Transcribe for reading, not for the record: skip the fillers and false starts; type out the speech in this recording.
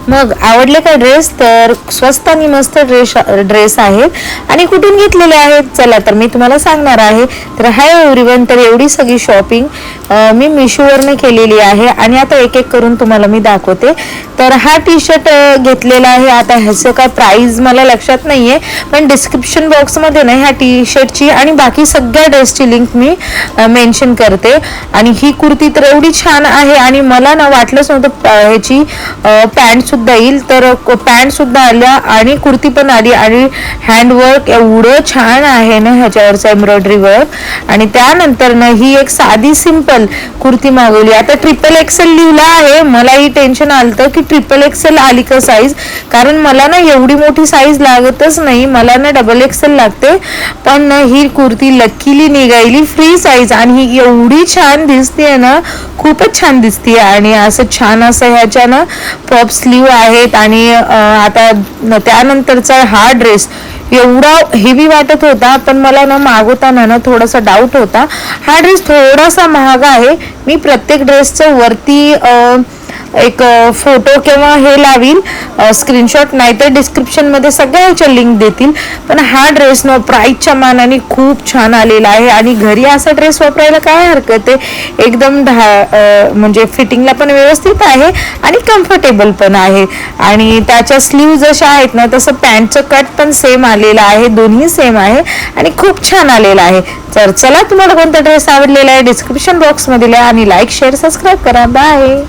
मग आवडले का ड्रेस? तर स्वस्त आणि मस्त ड्रेस आहेत आणि कुठून घेतलेले आहेत चला तर मी तुम्हाला सांगणार आहे. तर हाय एव्हरीवन, तर एवढी सगळी शॉपिंग मी मिशोवरनं केलेली आहे आणि आता एक एक करून तुम्हाला मी दाखवते. तर हा टी शर्ट घेतलेला आहे. आता ह्याचं काय प्राइस मला लक्षात नाहीये, पण डिस्क्रिप्शन बॉक्समध्ये ना ह्या टी शर्टची आणि बाकी सगळ्या ड्रेसची लिंक मी मेन्शन करते. आणि ही कुर्ती तर एवढी छान आहे आणि मला ना वाटलंच नव्हतं ह्याची पॅन्ट सुद्धा येईल. तर पॅन्ट सुद्धा आल्या आणि कुर्ती पण आली आणि हँडवर्क एवढं छान आहे ना ह्याच्यावरचं एम्ब्रॉयडरी वर्क. आणि त्यानंतर ना ही एक साधी सिंपल कुर्ती मागवली. आता XXL लिहिलं आहे. मलाही टेन्शन आलं की XXL आली का साईज, कारण मला ना एवढी मोठी साईज लागतच नाही, मला ना XXL लागते. पण ही कुर्ती लकीली निघाली फ्री साईज आणि ही एवढी छान दिसते ना, खूपच छान दिसते. आणि असं छान असं ह्याच्या ना पॉप स्लीव आहेत. आणि आता त्यानंतरचा हा ड्रेस एवढा हेवी वाटत होता, पण मला ना मागवताना ना थोडासा डाऊट होता. हा ड्रेस थोडासा महाग आहे. मी प्रत्येक ड्रेसचं वरती एक फोटो किंवा हे लावील स्क्रीनशॉट, नाहीतर डिस्क्रिप्शनमध्ये सगळ्याच्या लिंक देतील. पण हा ड्रेस ना प्राईसच्या मानाने खूप छान आलेला आहे आणि घरी असा ड्रेस वापरायला काय हरकत आहे. एकदम म्हणजे फिटिंगला पण व्यवस्थित आहे आणि कम्फर्टेबल पण आहे. आणि त्याच्या स्लीव जशा आहेत ना तसं पॅन्टचं कट पण सेम आलेला आहे, दोन्ही सेम आहे आणि खूप छान आलेला आहे. तर चला, तुम्हाला कोणता ड्रेस आवडलेला आहे डिस्क्रिप्शन बॉक्समध्ये लिहा आणि लाईक शेअर सबस्क्राईब करा. बाय.